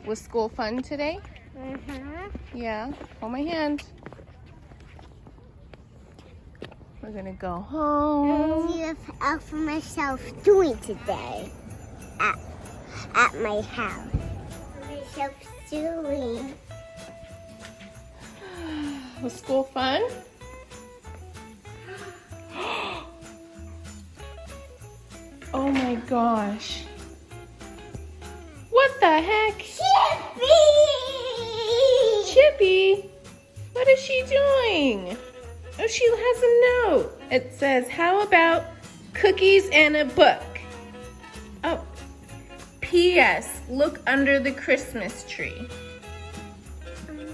Was school fun today? Yeah. Hold my hand. We're gonna go home. See what I for myself doing today at my house. Myself doing. Was school fun? Oh my gosh. What the heck? Chippy! Chippy? What is she doing? Oh, she has a note. It says, how about cookies and a book? Oh, P.S. Look under the Christmas tree. Christmas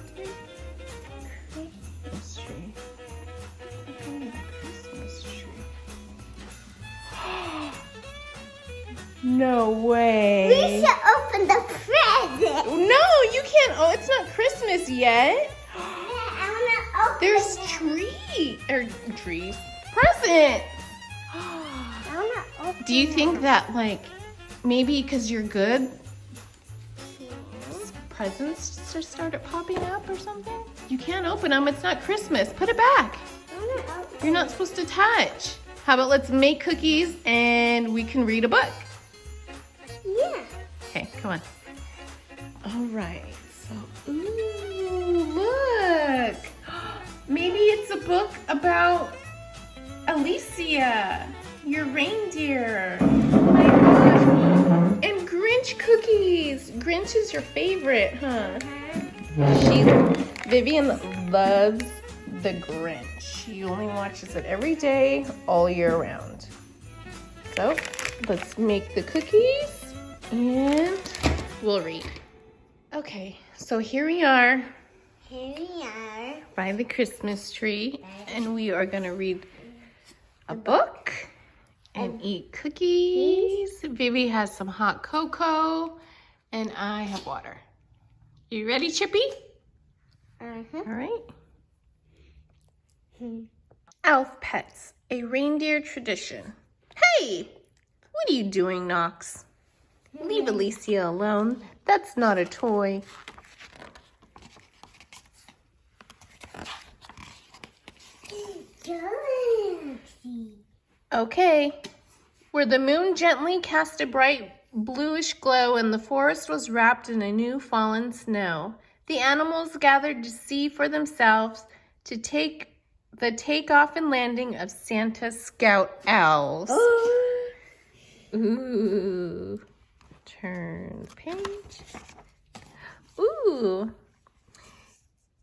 tree. Look under the Christmas tree. No way. We should open the present. No, you can't. Oh, it's not Christmas yet. I wanna open There's it. trees. Presents. I wanna open Do you think it. that, like, maybe because you're good, presents just started popping up or something? You can't open them. It's not Christmas. Put it back. I wanna open You're not supposed to touch. How about let's make cookies and we can read a book? Yeah. Okay, come on. All right. So, ooh, look. Maybe it's a book about Alicia, your reindeer. Oh my gosh. And Grinch cookies. Grinch is your favorite, huh? Vivian loves the Grinch. She only watches it every day, all year round. So, let's make the cookies and we'll read. Okay, so here we are Here we are. by the Christmas tree, and we are gonna read a book and eat cookies. Vivi has some hot cocoa, and I have water. You ready, Chippy? All right. Elf pets, a reindeer tradition. Hey, what are you doing, Knox? Leave Alicia alone. That's not a toy. Okay. Where the moon gently cast a bright bluish glow and the forest was wrapped in a new fallen snow, the animals gathered to see for themselves to take the takeoff and landing of Santa's scout owls. Ooh. Turn the page. Ooh.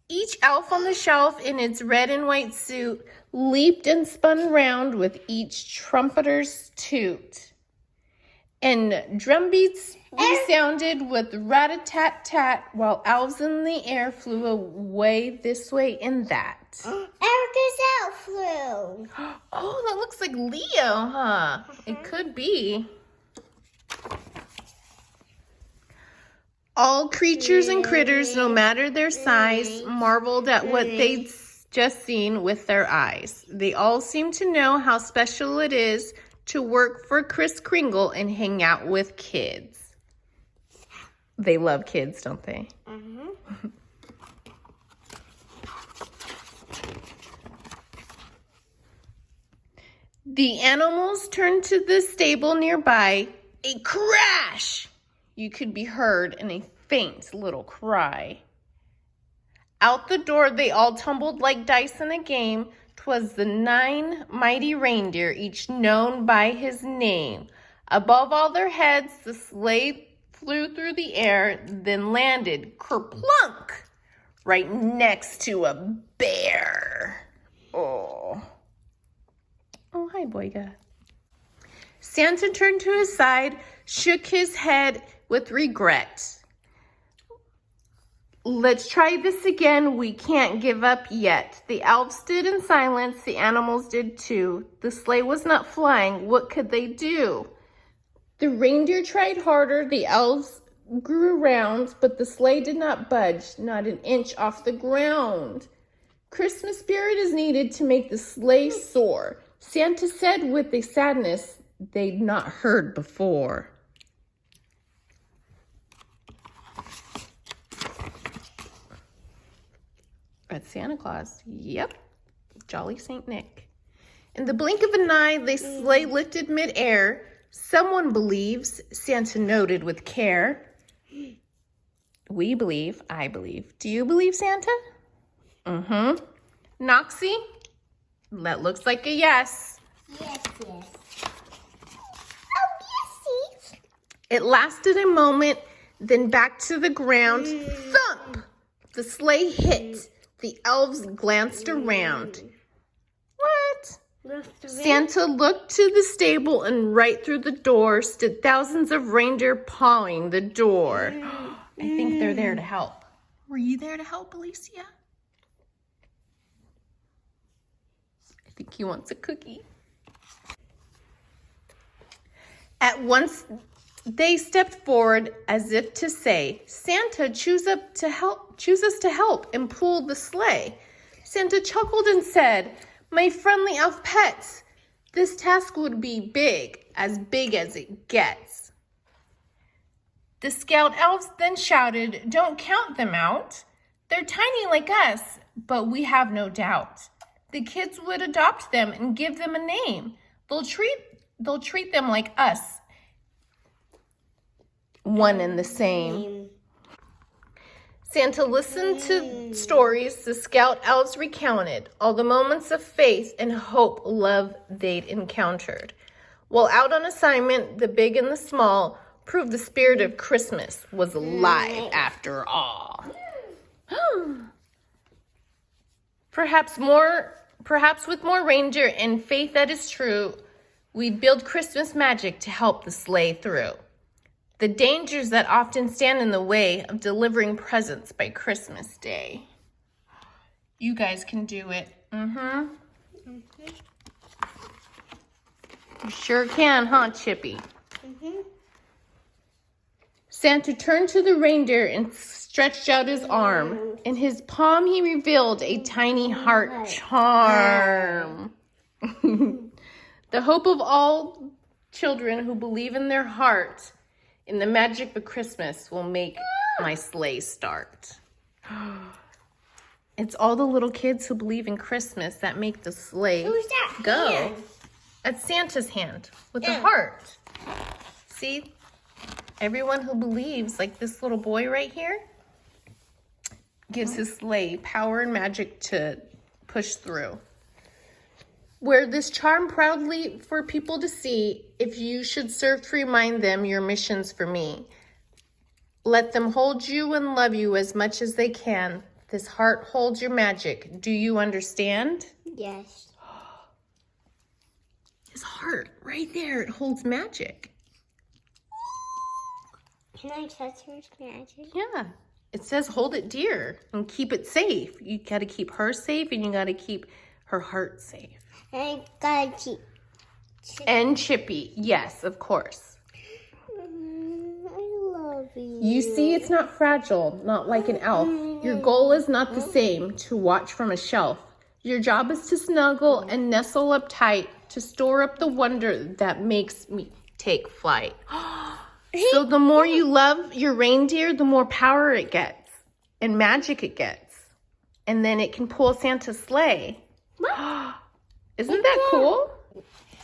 Each elf on the shelf in its red and white suit leaped and spun round with each trumpeter's toot. And drumbeats resounded with rat-a-tat-tat while elves in the air flew away this way and that. Erica's out flew. Oh, that looks like Leo, huh? It could be. All creatures and critters, no matter their size, marveled at what they'd just seen with their eyes. They all seemed to know how special it is to work for Kris Kringle and hang out with kids. They love kids, don't they? The animals turned to the stable nearby. A crash! You could be heard in a faint little cry. Out the door they all tumbled like dice in a game. 'Twas the 9 mighty reindeer, each known by his name. Above all their heads the sleigh flew through the air, then landed kerplunk right next to a bear. Oh, hi, Boyga. Santa turned to his side, shook his head with regret. Let's try this again. We can't give up yet. The elves stood in silence. The animals did too. The sleigh was not flying. What could they do? The reindeer tried harder. The elves grew round, but the sleigh did not budge, not an inch off the ground. Christmas spirit is needed to make the sleigh soar, Santa said with a sadness they'd not heard before. That's Santa Claus. Yep. Jolly Saint Nick. In the blink of an eye, the sleigh lifted midair. Someone believes, Santa noted with care. We believe, I believe. Do you believe Santa? Mm-hmm. Noxie? That looks like a yes. Yes. Oh, yes. It lasted a moment, then back to the ground. Thump! The sleigh hit. The elves glanced around. What? Santa looked to the stable, and right through the door stood thousands of reindeer pawing the door. I think they're there to help. Were you there to help, Alicia? I think he wants a cookie. At once, they stepped forward as if to say, Santa, choose us to help and pull the sleigh. Santa chuckled and said, my friendly elf pets, this task would be big as it gets. The scout elves then shouted, don't count them out. They're tiny like us, but we have no doubt. The kids would adopt them and give them a name. They'll treat them like us. One and the same. Santa listened to stories the scout elves recounted, all the moments of faith and hope, love they'd encountered. While out on assignment, the big and the small proved the spirit of Christmas was alive after all. Perhaps with more reindeer and faith that is true, we'd build Christmas magic to help the sleigh through the dangers that often stand in the way of delivering presents by Christmas Day. You guys can do it. You sure can, huh, Chippy? Santa turned to the reindeer and stretched out his arm. In his palm, he revealed a tiny heart charm. The hope of all children who believe in their heart in the magic of Christmas will make my sleigh start. It's all the little kids who believe in Christmas that make the sleigh go. Hand? That's Santa's hand with a heart. See? Everyone who believes, like this little boy right here, gives his sleigh power and magic to push through. Wear this charm proudly for people to see. If you should serve to remind them your mission's for me. Let them hold you and love you as much as they can. This heart holds your magic. Do you understand? Yes. His heart, right there, it holds magic. Can I touch her magic? Yeah. It says hold it dear and keep it safe. You got to keep her safe and you got to keep her heart safe. I gotta keep And Chippy, yes, of course. I love you. You see, it's not fragile, not like an elf. Your goal is not the same, to watch from a shelf. Your job is to snuggle and nestle up tight, to store up the wonder that makes me take flight. So the more you love your reindeer, the more power it gets and magic it gets. And then it can pull Santa's sleigh. Isn't that cool?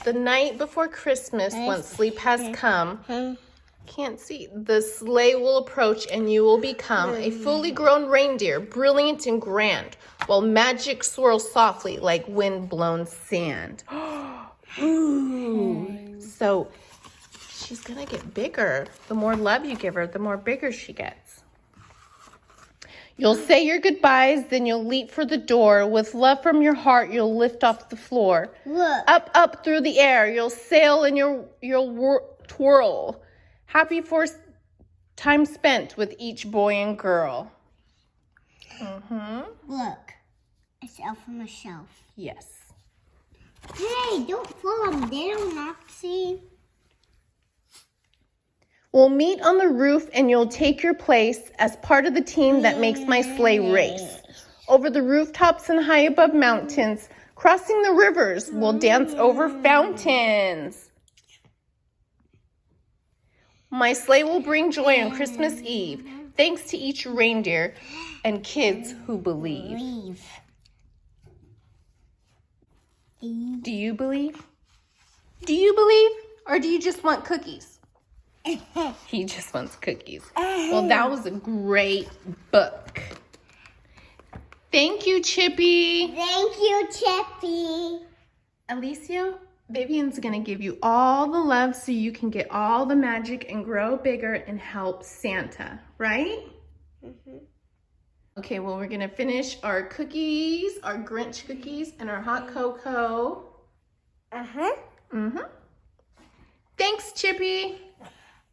The night before Christmas, once sleep has come, can't see, the sleigh will approach and you will become a fully grown reindeer, brilliant and grand, while magic swirls softly like wind-blown sand. Ooh. So she's gonna get bigger. The more love you give her, the more bigger she gets. You'll say your goodbyes, then you'll leap for the door. With love from your heart, you'll lift off the floor. Look. Up through the air, you'll sail and you'll twirl. Happy for time spent with each boy and girl. Look. It's out from the shelf. Yes. Hey, don't fall them down, Noxie. We'll meet on the roof and you'll take your place as part of the team that makes my sleigh race. Over the rooftops and high above mountains, crossing the rivers, we'll dance over fountains. My sleigh will bring joy on Christmas Eve. Thanks to each reindeer and kids who believe. Do you believe? Do you believe? Or do you just want cookies? He just wants cookies. Well, that was a great book. Thank you, Chippy. Thank you, Chippy. Alicia, Vivian's going to give you all the love so you can get all the magic and grow bigger and help Santa, right? Mm-hmm. Okay, well, we're going to finish our cookies, our Grinch cookies, and our hot cocoa. Uh-huh. Mm-hmm. Thanks, Chippy.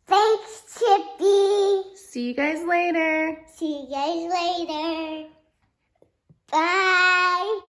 Thanks, Chippy. See you guys later. See you guys later. Bye.